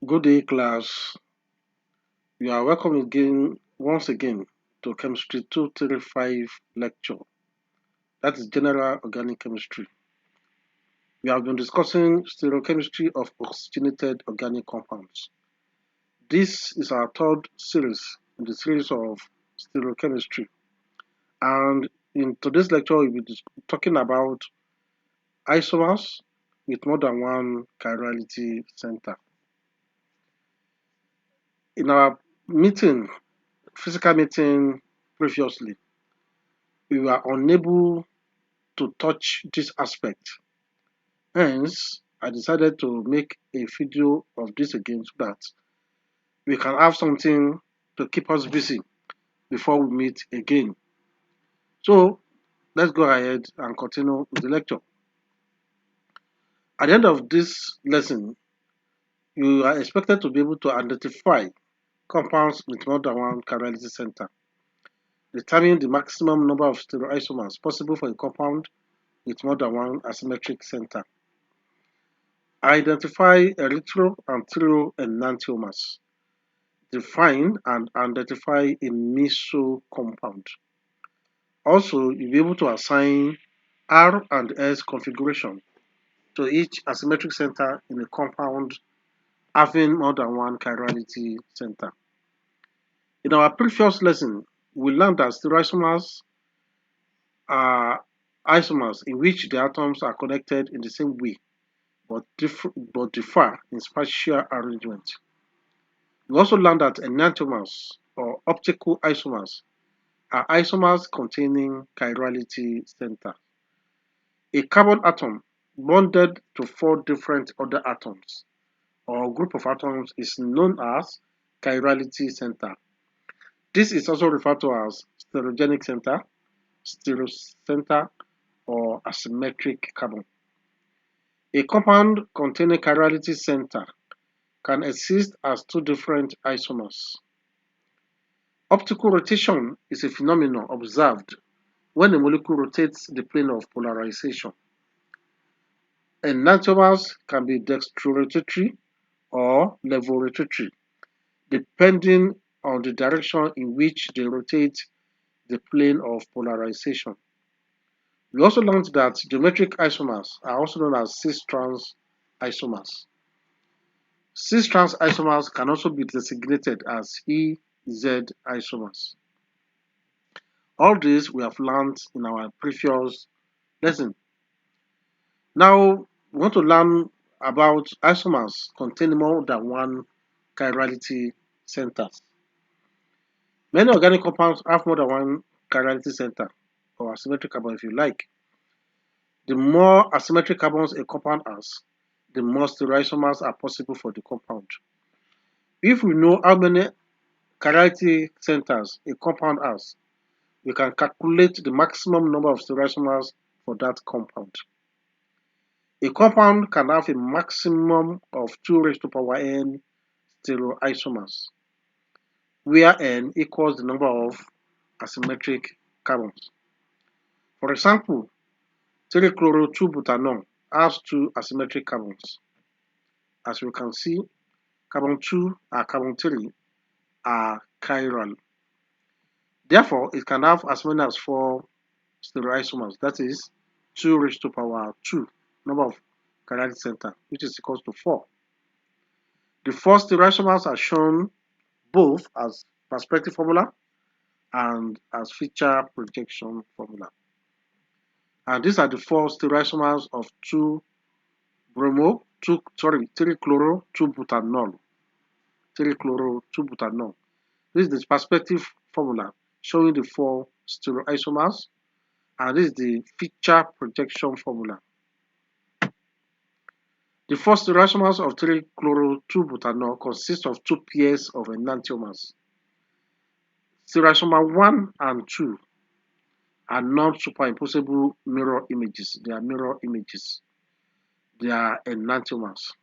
Good day, class. You are welcome once again to Chemistry 235 lecture. That is General Organic Chemistry. We have been discussing stereochemistry of oxygenated organic compounds. This is our third series in the series of stereochemistry. And in today's lecture, we'll be talking about isomers with more than one chirality center. In our physical meeting previously, we were unable to touch this aspect. Hence, I decided to make a video of this again so that we can have something to keep us busy before we meet again. So, let's go ahead and continue with the lecture. At the end of this lesson, you are expected to be able to identify compounds with more than one chirality center, determine the maximum number of stereoisomers possible for a compound with more than one asymmetric center, identify erythro and enantiomers, define and identify a Meso compound. Also, you'll be able to assign R and S configuration to each asymmetric center in a compound having more than one chirality center. In our previous lesson, we learned that stereoisomers are isomers in which the atoms are connected in the same way but differ in spatial arrangement. We also learned that enantiomers or optical isomers are isomers containing chirality center. A carbon atom bonded to four different other atoms or group of atoms is known as chirality center. This is also referred to as stereogenic center, stereocenter, or asymmetric carbon. A compound containing chirality center can exist as two different isomers. Optical rotation is a phenomenon observed when a molecule rotates the plane of polarization. Enantiomers can be dextrorotatory or levorotatory, depending on the direction in which they rotate the plane of polarization. We also learned that geometric isomers are also known as cis-trans isomers. Cis-trans isomers can also be designated as EZ isomers. All this we have learned in our previous lesson. Now, we want to learn about isomers containing more than one chirality centers. Many organic compounds have more than one chirality center, or asymmetric carbon if you like. The more asymmetric carbons a compound has, the more stereoisomers are possible for the compound. If we know how many chirality centers a compound has, we can calculate the maximum number of stereoisomers for that compound. A compound can have a maximum of 2 raised to power n stereoisomers, where n equals the number of asymmetric carbons. For example, 3-chloro-2-butanol has 2 asymmetric carbons. As you can see, carbon 2 and carbon 3 are chiral. Therefore, it can have as many as 4 stereoisomers, that is 2 raised to power 2, number of chirality center, which is equals to 4. The 4 stereoisomers are shown both as perspective formula and as feature projection formula. And these are the 4 stereoisomers of 3-chloro-2-butanol. 3-chloro-2-butanol. This is the perspective formula showing the 4 stereoisomers, and this is the feature projection formula. The 4 stereoisomers of 3-chloro-2-butanol consist of 2 pairs of enantiomers. Stereoisomer 1 and 2 are non-superimposable mirror images. They are mirror images. They are enantiomers.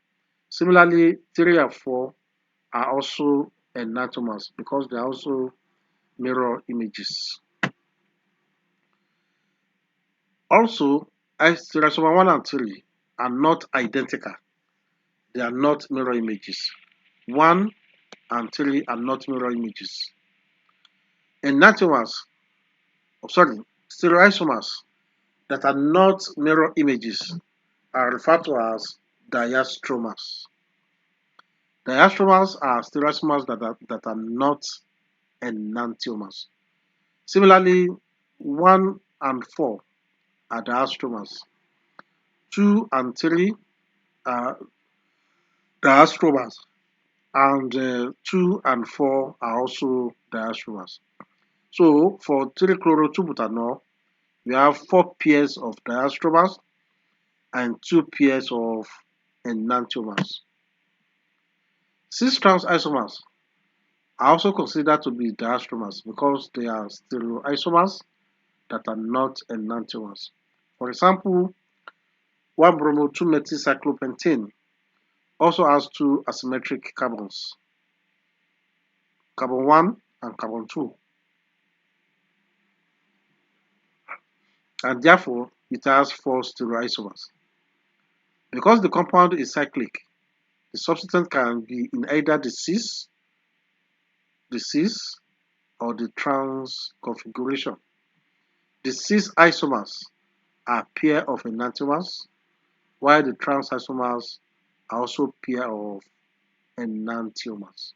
Similarly, 3 and 4 are also enantiomers because they are also mirror images. Also, stereoisomer 1 and 3 are not identical. They are not mirror images. 1 and 3 are not mirror images. Enantiomers, stereoisomers that are not mirror images are referred to as diastromers. Diastromers are stereoisomers that are not enantiomers. Similarly, 1 and 4 are diastromers. 2 and 3 are diastromers. And 2 and 4 are also diastromers. So for 3-chloro-2-butanol, we have 4 pairs of diastromers and 2 pairs of enantiomers. 6-trans isomers are also considered to be diastromers because they are stereoisomers that are not enantiomers. For example, 1-bromo-2-methylcyclopentane also has 2 asymmetric carbons, carbon 1 and carbon 2, and therefore it has 4 stereoisomers. Because the compound is cyclic, the substituent can be in either the cis or the trans configuration. The cis isomers are pair of enantiomers, while the trans isomers are also pair of enantiomers.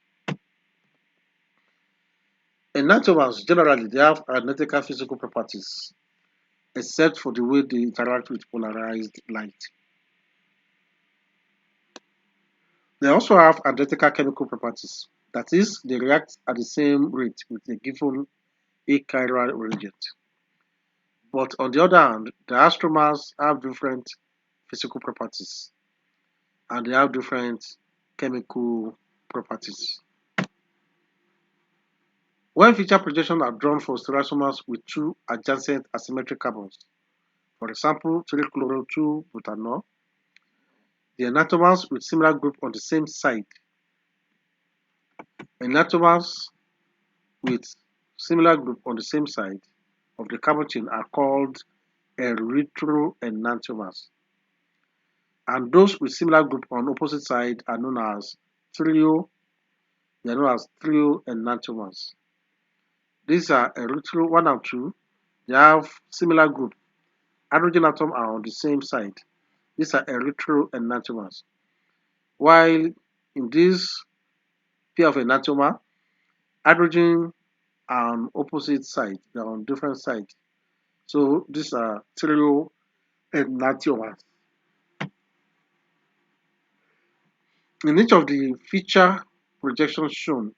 Enantiomers generally they have analytical physical properties, except for the way they interact with polarized light. They also have identical chemical properties, that is, they react at the same rate with a given achiral reagent. But on the other hand, diastromers have different physical properties and they have different chemical properties. When feature projections are drawn for stereoisomers with 2 adjacent asymmetric carbons, for example, 3-chloro-2-butanol, the enantiomers with similar group on the same side, enantiomers with similar group on the same side of the carbon chain are called erythroenantiomers, and those with similar group on opposite side are known as thrioenantiomers. These are erythro 1 and 2. They have similar group. Hydrogen atoms are on the same side. These are erythroenantiomers. While in this pair of enantiomer, hydrogen are on opposite side. They are on different sides. So these are thrioenantiomers. In each of the feature projections shown,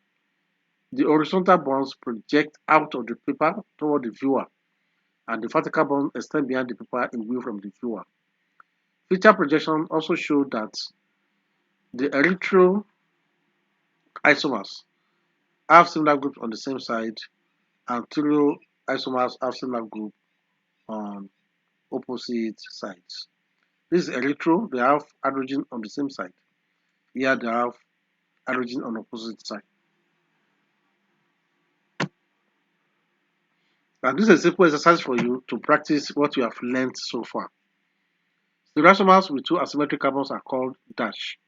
the horizontal bonds project out of the paper toward the viewer, and the vertical bonds extend behind the paper away from the viewer. Feature projections also show that the erythroisomers have similar groups on the same side, and thrioisomers have similar group on opposite sides. This is erythro, they have hydrogen on the same side. Here they have hydrogen on opposite side. And this is a simple exercise for you to practice what you have learned so far. Stereoisomers with 2 asymmetric carbons are called dash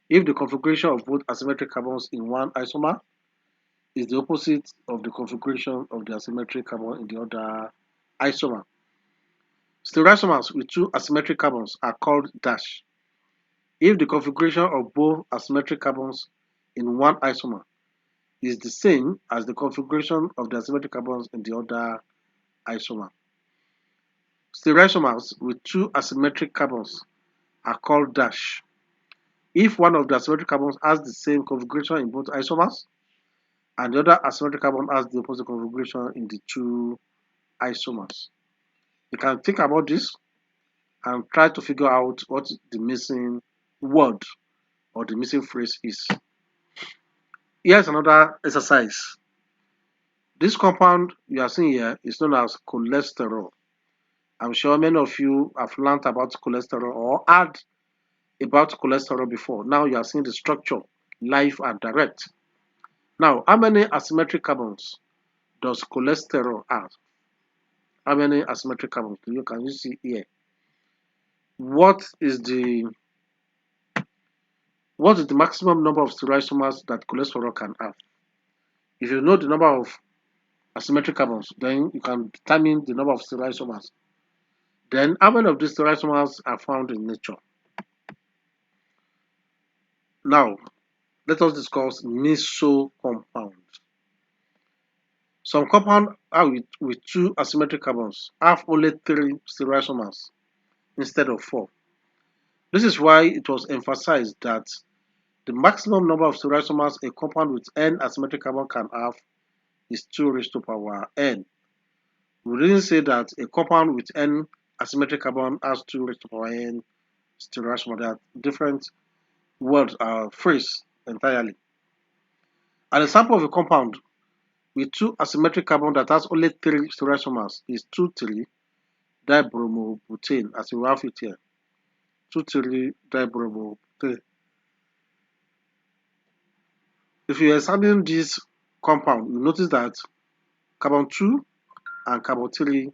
if the configuration of both asymmetric carbons in one isomer is the opposite of the configuration of the asymmetric carbon in the other isomer. Stereoisomers with 2 asymmetric carbons are called dash if the configuration of both asymmetric carbons in one isomer is the same as the configuration of the asymmetric carbons in the other isomer. Stereoisomers with 2 asymmetric carbons are called dash if one of the asymmetric carbons has the same configuration in both isomers and the other asymmetric carbon has the opposite configuration in the 2 isomers. You can think about this and try to figure out what the missing word or the missing phrase is. Here's another exercise. This compound you are seeing here is known as cholesterol. I'm sure many of you have learned about cholesterol or heard about cholesterol before. Now you are seeing the structure live and direct. Now, how many asymmetric carbons does cholesterol have? How many asymmetric carbons can you see here? What is the What is the maximum number of stereoisomers that cholesterol can have? If you know the number of asymmetric carbons, then you can determine the number of stereoisomers. Then, how many of these stereoisomers are found in nature? Now, let us discuss Meso compounds. Some compounds are with two asymmetric carbons have only three stereoisomers instead of four. This is why it was emphasized that the maximum number of stereoisomers a compound with n asymmetric carbon can have is 2 raised to power n. We didn't say that a compound with n asymmetric carbon has 2 raised to power n stereoisomers. They are different words or phrase entirely. An example of a compound with two asymmetric carbon that has only three stereoisomers is 2,3-dibromobutane, as we have it here. 2,3-dibromobutane. If you examine this compound, you notice that carbon 2 and carbon 3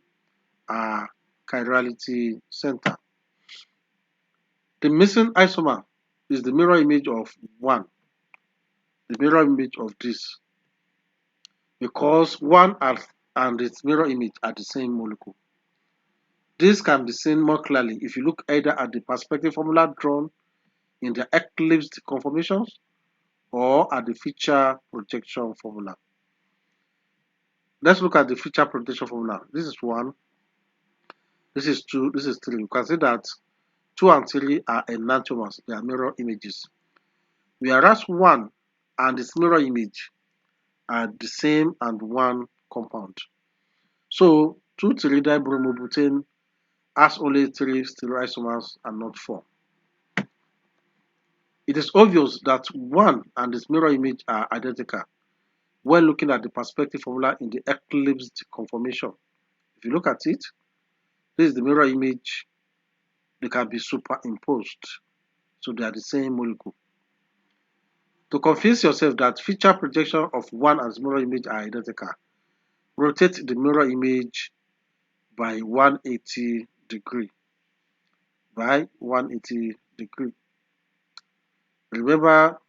are chirality center. The missing isomer is the mirror image of 1, the mirror image of this, because 1 and its mirror image are the same molecule. This can be seen more clearly if you look either at the perspective formula drawn in the eclipsed conformations or at the feature projection formula. Let's look at the feature projection formula. This is 1, this is 2, this is 3. You can see that 2 and 3 are enantiomers, they are mirror images. Whereas 1 and its mirror image are the same and one compound. So 2,3-dibromobutane has only 3 stereoisomers and not 4. It is obvious that 1 and its mirror image are identical when looking at the perspective formula in the eclipsed conformation. If you look at it, this is the mirror image. They can be superimposed, so they are the same molecule. To convince yourself that feature projection of 1 and its mirror image are identical, rotate the mirror image by 180 degree. By 180 degree. Remember,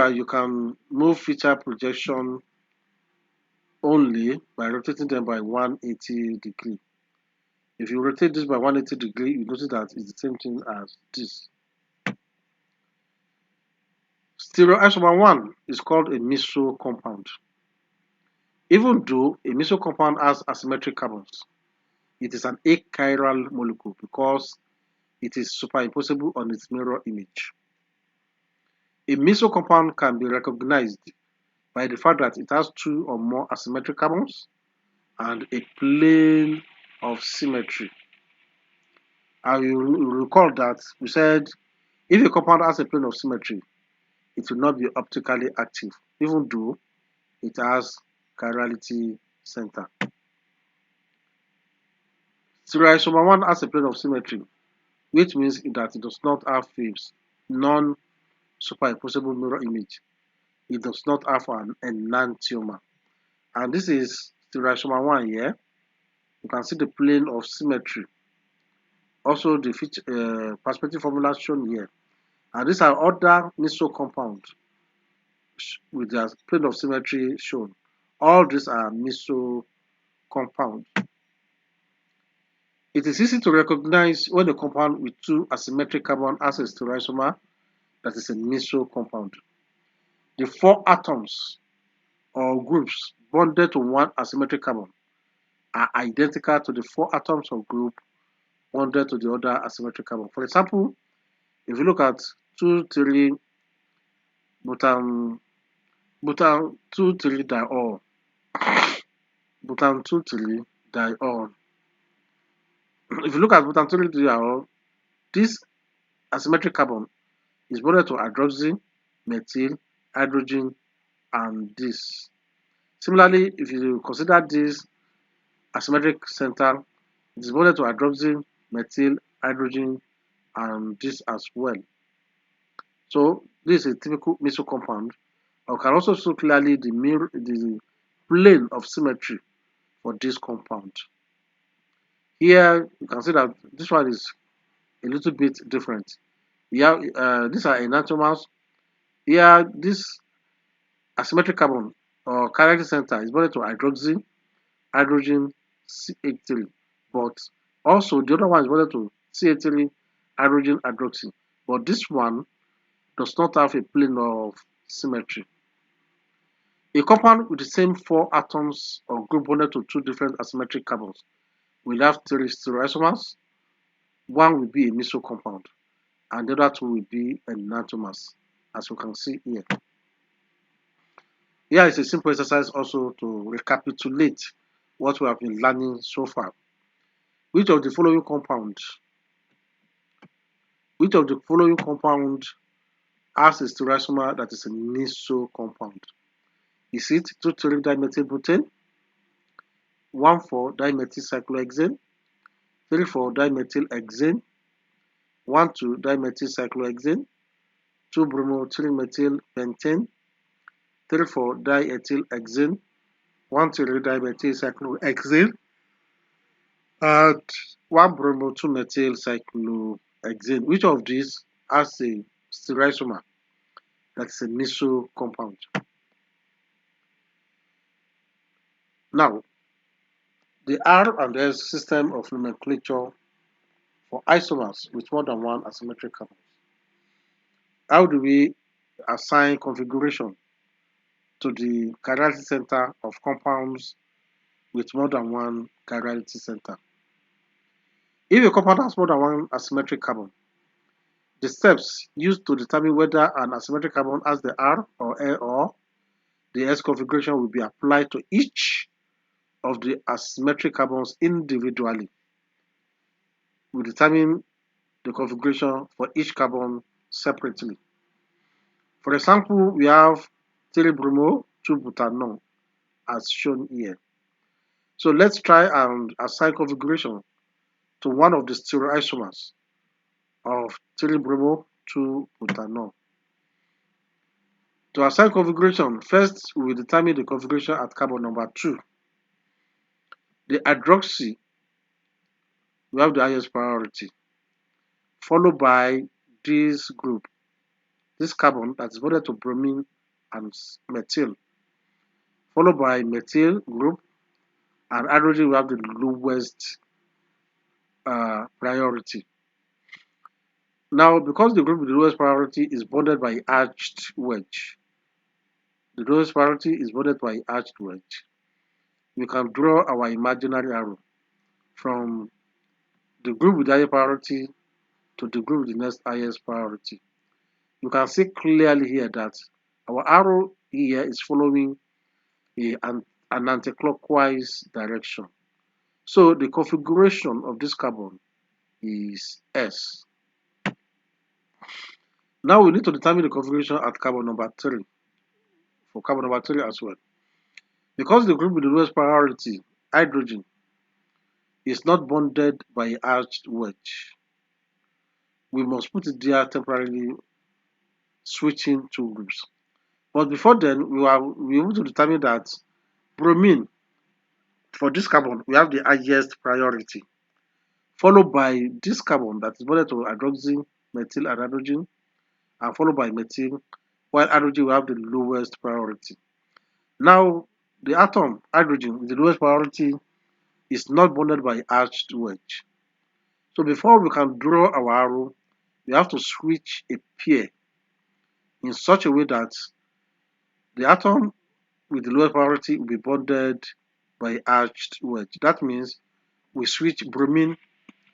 you can move feature projection only by rotating them by 180 degree. If you rotate this by 180 degree, you notice that it's the same thing as this. Stereoisomer 1 is called a Meso compound. Even though a Meso compound has asymmetric carbons, it is an achiral molecule because it is superimposable on its mirror image. A Meso compound can be recognized by the fact that it has 2 or more asymmetric carbons and a plane of symmetry. And you recall that we said if a compound has a plane of symmetry, it will not be optically active, even though it has chirality center. Stereoisomer 1 has a plane of symmetry, which means that it does not have waves, non-superimposable mirror image. It does not have an enantiomer. And this is stereoisomer 1 here. You can see the plane of symmetry. Also, the perspective formula shown here. And these are other Meso compounds with their plane of symmetry shown. All these are Meso compounds. It is easy to recognize when a compound with 2 asymmetric carbon has a stereoisomer that is a Meso compound. The 4 atoms or groups bonded to 1 asymmetric carbon are identical to the 4 atoms or group bonded to the other asymmetric carbon. For example, if you look at 2,3 butan 2,3 diol, butan 2,3 diol. If you look at butan 2,3 diol, this asymmetric carbon is bonded to hydroxy, methyl, hydrogen, and this. Similarly, if you consider this asymmetric center, it is bonded to hydroxy, methyl, hydrogen, and this as well. So this is a typical Meso compound. I can also show clearly the plane of symmetry for this compound. Here you can see that this one is a little bit different. Here, these are enantiomers. Here, this asymmetric carbon or character center is bonded to hydroxy, hydrogen, CH3. But also the other one is bonded to CH3, hydrogen, hydroxy. But this one does not have a plane of symmetry. A compound with the same four atoms or group bonded to two different asymmetric carbons will have three stereoisomers. One will be a Meso compound, and the other two will be enantiomers, as you can see here. Here is a simple exercise also to recapitulate what we have been learning so far. Which of the following compound has a stereoisomer that is a Meso compound? Is it 2,3-dimethylbutane, 1,4-dimethylcyclohexane, 3,4-dimethylhexane, 1,2-dimethylcyclohexane, 2-bromo-3-methylpentane, 3,4-diethylhexane, 1,3-dimethylcyclohexane, and 1-bromo-2-methylcyclohexane. Which of these has a stereoisomer that's a Meso compound? Now, the R and S system of nomenclature for isomers with more than one asymmetric carbon. How do we assign configuration to the chirality center of compounds with more than one chirality center? If a compound has more than one asymmetric carbon, the steps used to determine whether an asymmetric carbon has the R or A or the S configuration will be applied to each of the asymmetric carbons individually. We determine the configuration for each carbon separately. For example, we have 3-bromo-2-butanol as shown here. So let's try and assign configuration to one of the stereoisomers of 3-bromo-2-butanol. To assign configuration, first we will determine the configuration at carbon number 2. The hydroxy, we have the highest priority, followed by this group, this carbon that is bonded to bromine and methyl, followed by methyl group, and hydrogen will have the lowest priority. Now, because the group with the lowest priority is bonded by arched wedge, we can draw our imaginary arrow from the group with the highest priority to the group with the next highest priority. You can see clearly here that our arrow here is following an anti-clockwise direction. So the configuration of this carbon is S. Now we need to determine the configuration at carbon number 3, for carbon number 3 as well. Because the group with the lowest priority, hydrogen, is not bonded by arched wedge, we must put it there temporarily, switching two groups. But before then, we will be able to determine that bromine, for this carbon, we have the highest priority, followed by this carbon that is bonded to hydroxy, methyl, and hydrogen, and followed by methyl, while hydrogen will have the lowest priority. Now, the atom, hydrogen, with the lowest priority, is not bonded by arched wedge. So before we can draw our arrow, we have to switch a pair in such a way that the atom with the lowest priority will be bonded by arched wedge. That means we switch bromine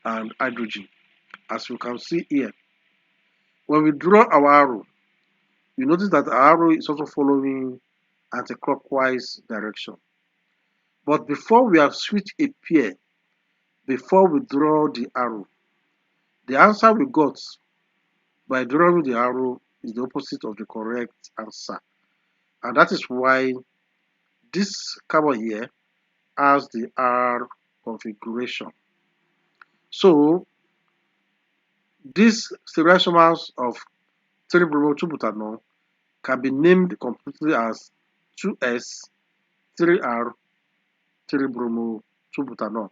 and hydrogen, as you can see here. When we draw our arrow, you notice that our arrow is also following anti-clockwise direction. But before we have switched a pair, before we draw the arrow, the answer we got by drawing the arrow is the opposite of the correct answer. And that is why this carbon here has the R configuration. So these stereoisomers of 3-bromo-2-butanol can be named completely as 2S, 3R, 3-bromo-2-butanol,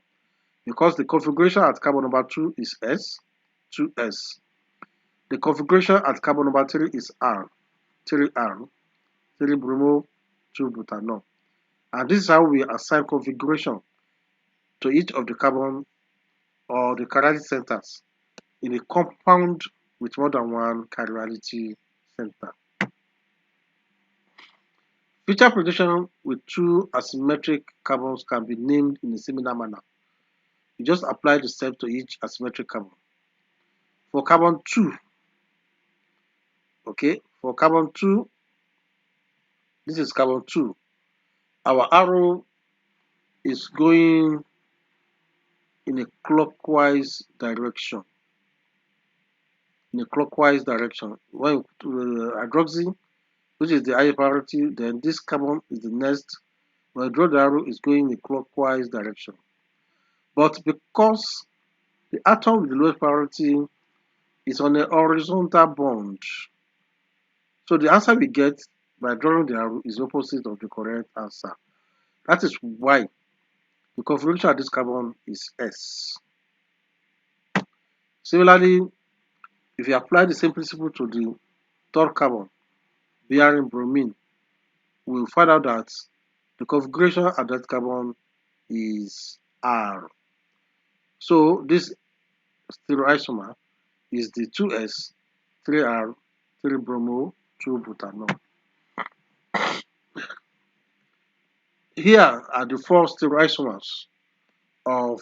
because the configuration at carbon number 2 is S, 2S. The configuration at carbon number 3 is R, 3R, 3-bromo, 2-butanol. And this is how we assign configuration to each of the carbon or the chirality centers in a compound with more than one chirality center. Feature projection with two asymmetric carbons can be named in a similar manner. You just apply the step to each asymmetric carbon. For carbon 2, for carbon 2, this is carbon 2. Our arrow is going in a clockwise direction. When hydroxy, which is the higher priority, then this carbon is the next. When I draw the arrow, is going in a clockwise direction. But because the atom with the lowest priority is on a horizontal bond, so the answer we get by drawing the arrow is opposite of the correct answer. That is why the configuration of this carbon is S. Similarly, if you apply the same principle to the third carbon bearing bromine, we will find out that the configuration of that carbon is R. So this stereoisomer is the 2s, 3r, 3-bromo, 2-butanol. Here are the four stereoisomers of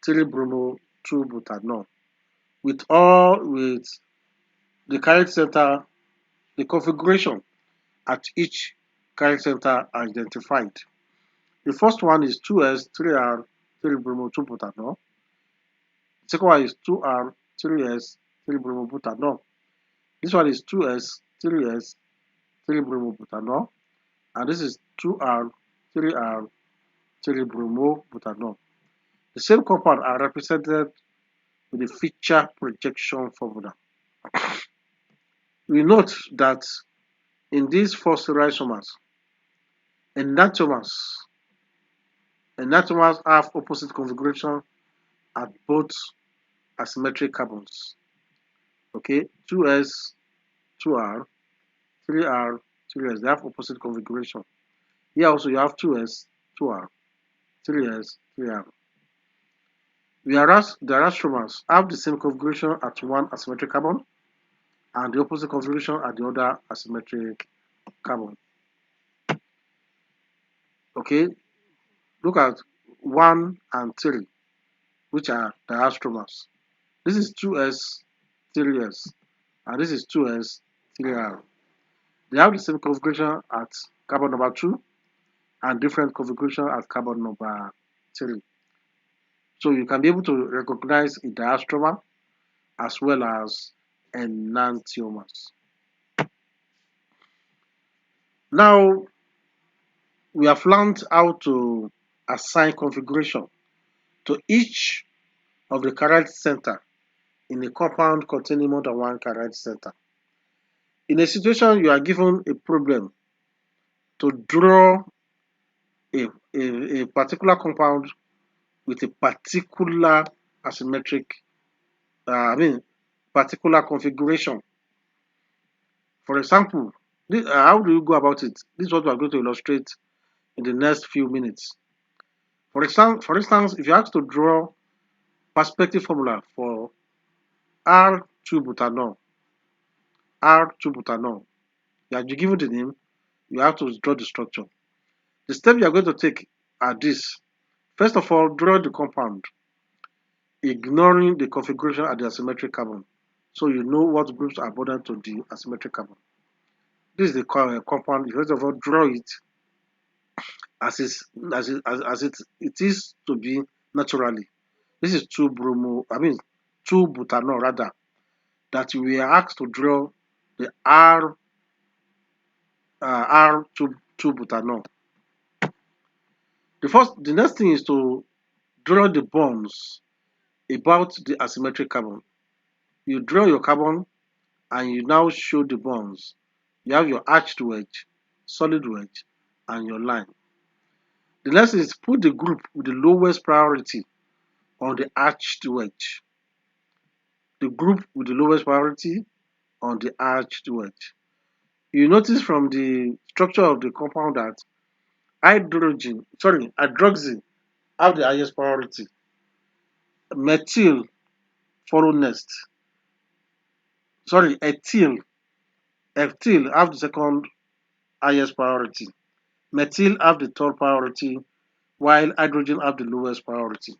3-bromo, 2-butanol with the chirality center, the configuration at each chirality center identified. The first one is 2s, 3r, 3-bromo, 2-butanol. The second one is 2r, 3s, 3-bromo, butanol. This one is 2s, 3s, 3-bromo, butanol. And this is 2r, 3r, 3-bromo, butanol. The same compound are represented with the feature projection formula. We note that in these four stereoisomers, enantiomers have opposite configuration at both asymmetric carbons. 2s, 2r, 3r, 3s, they have opposite configuration. Here also you have 2s, 2r, 3s, 3r. Whereas the elastomers have the same configuration at one asymmetric carbon and the opposite configuration at the other asymmetric carbon. Look at 1 and 3, which are diastromers. This is 2s, 3s, and this is 2s, 3r. They have the same configuration at carbon number 2 and different configuration at carbon number 3. So you can be able to recognize a diastromer as well as enantiomers. Now, we have learned how to assign configuration to each of the chirality center in a compound containing more than one chirality center. In a situation you are given a problem to draw a particular compound with a particular asymmetric, particular configuration. For example, how do you go about it? This is what we are going to illustrate in the next few minutes. For instance, if you ask to draw perspective formula for R2-butanol, you are given the name, you have to draw the structure. The steps you are going to take are this. First of all, draw the compound, ignoring the configuration at the asymmetric carbon, so you know what groups are bonded to the asymmetric carbon. This is the compound. You first of all draw it as it is to be naturally. This is 2-butanol rather, that we are asked to draw the R2-butanol. The next thing is to draw the bonds about the asymmetric carbon. You draw your carbon and you now show the bonds. You have your arched wedge, solid wedge, and your line. The next is put the group with the lowest priority on the arched wedge. The group with the lowest priority on the arched wedge. You notice from the structure of the compound that hydroxy have the highest priority. Methyl follow next. Ethyl have the second highest priority. Methyl have the third priority, while hydrogen have the lowest priority.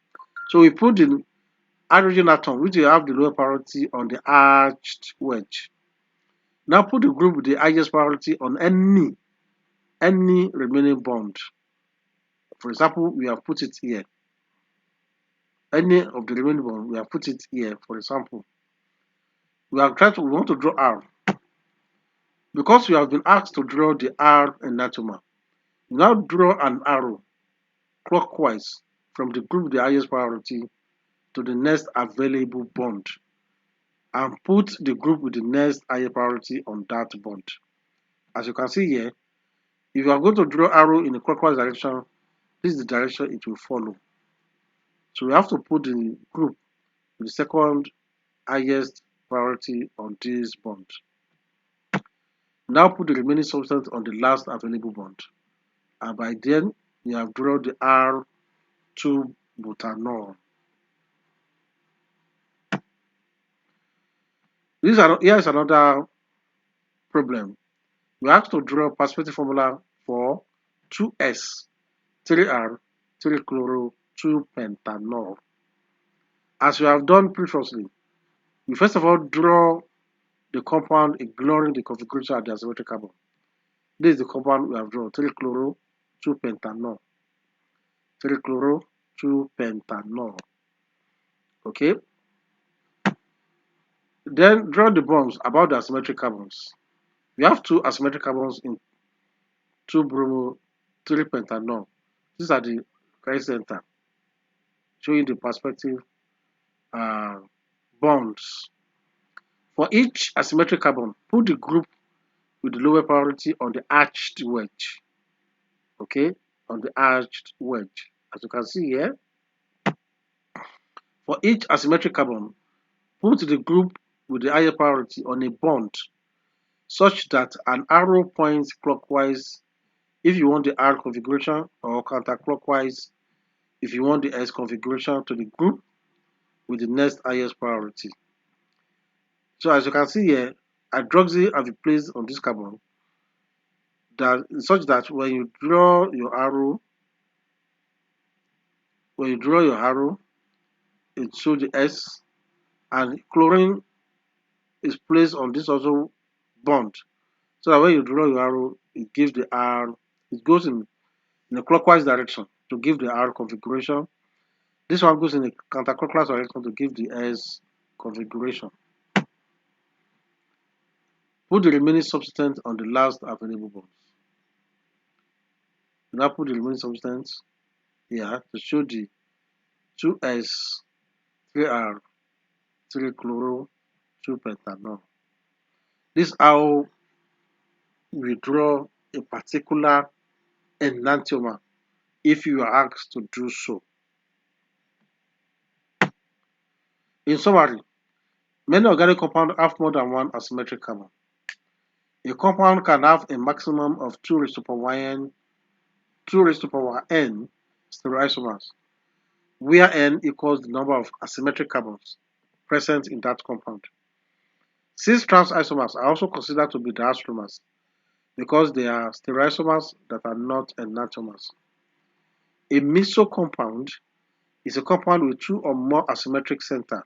So we put the hydrogen atom, which will have the lower priority, on the arched wedge. Now put the group with the highest priority on any remaining bond. For example, we have put it here. Any of the remaining bond, we have put it here. For example, we want to draw R. Because we have been asked to draw the R enantiomer, we now draw an arrow clockwise from the group with the highest priority to the next available bond, and put the group with the next higher priority on that bond. As you can see here, if you are going to draw arrow in a clockwise direction, this is the direction it will follow. So we have to put the group with the second highest priority on this bond. Now put the remaining substance on the last available bond. And by then, you have drawn the R2-butanol. Here is another problem. We have to draw a perspective formula for 2S, 3R, 3-chloro, 2-pentanol. As we have done previously, we first of all draw the compound ignoring the configuration of the asymmetric carbon. This is the compound we have drawn: 3-chloro, 2-pentanol. 3-chloro, 2-pentanol. Okay. Then draw the bonds about the asymmetric carbons. We have two asymmetric carbons in 2-bromo, 3-pentanol. These are the right center, showing the perspective bonds. For each asymmetric carbon, put the group with the lower priority on the arched wedge. Okay, on the arched wedge. As you can see here, for each asymmetric carbon, put the group with the higher priority on a bond such that an arrow points clockwise if you want the R configuration, or counterclockwise if you want the S configuration, to the group with the next highest priority. So as you can see here, hydroxy have been placed on this carbon such that when you draw your arrow, it shows the S, and chlorine is placed on this also bond, so that when you draw your arrow, it gives the R, it goes in a clockwise direction to give the R configuration. This one goes in a counterclockwise direction to give the S configuration. Put the remaining substance on the last available bonds. Now put the remaining substance here to show the 2S, 3R, 3-chloro, 2-pentanol. This is how we draw a particular enantiomer if you are asked to do so. In summary, many organic compounds have more than one asymmetric carbon. A compound can have a maximum of 2 raised to the power n stereoisomers, where n equals the number of asymmetric carbons present in that compound. 6 trans isomers are also considered to be diastromers because they are stereoisomers that are not enantiomers. A meso compound is a compound with 2 or more asymmetric center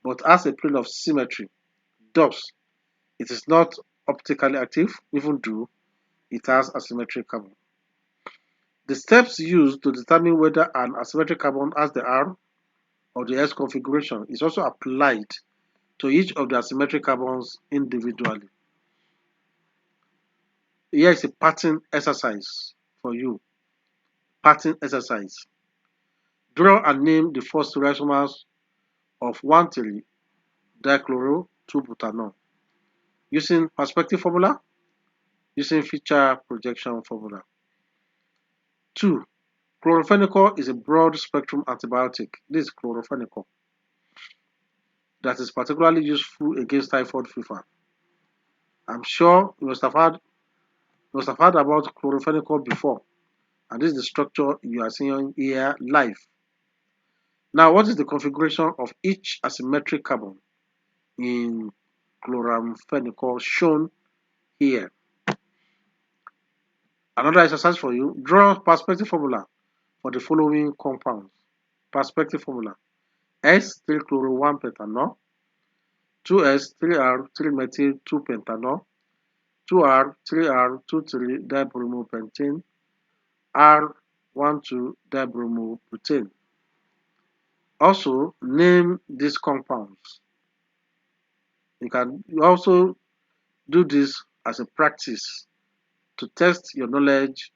but has a plane of symmetry. Thus, it is not optically active even though it has asymmetric carbon. The steps used to determine whether an asymmetric carbon has the R or the S configuration is also applied to each of the asymmetric carbons individually. Here is a pattern exercise for you. Pattern exercise. Draw and name the first stereoisomers of 1,3-dichloro-2-butanol using perspective formula, using feature projection formula. 2. Chloramphenicol is a broad spectrum antibiotic. This is chloramphenicol that is particularly useful against typhoid fever. I'm sure you must have heard about chlorophenicol before, and this is the structure you are seeing here live. Now, what is the configuration of each asymmetric carbon in chloramphenicol shown here? Another exercise for you: draw perspective formula for the following compounds. Perspective formula: S 3-chloro-1-pentanol, 2S 3R 3-methyl 2-pentanol, 2R 3R 2,3-dibromopentane, R 1,2-dibromobutane. Also, name these compounds. You can also do this as a practice to test your knowledge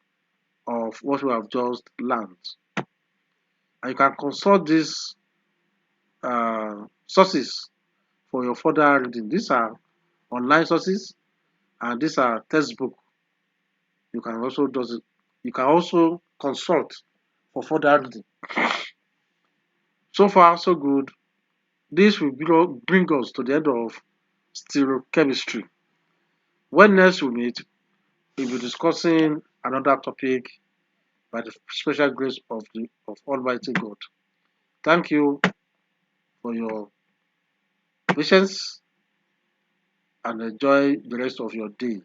of what we have just learned. And you can consult these sources for your further reading. These are online sources and these are textbook. You can also consult for further reading. So far, so good. This will bring us to the end of stereochemistry. When next we meet, we'll be discussing another topic by the special grace of Almighty God. Thank you for your patience and enjoy the rest of your day.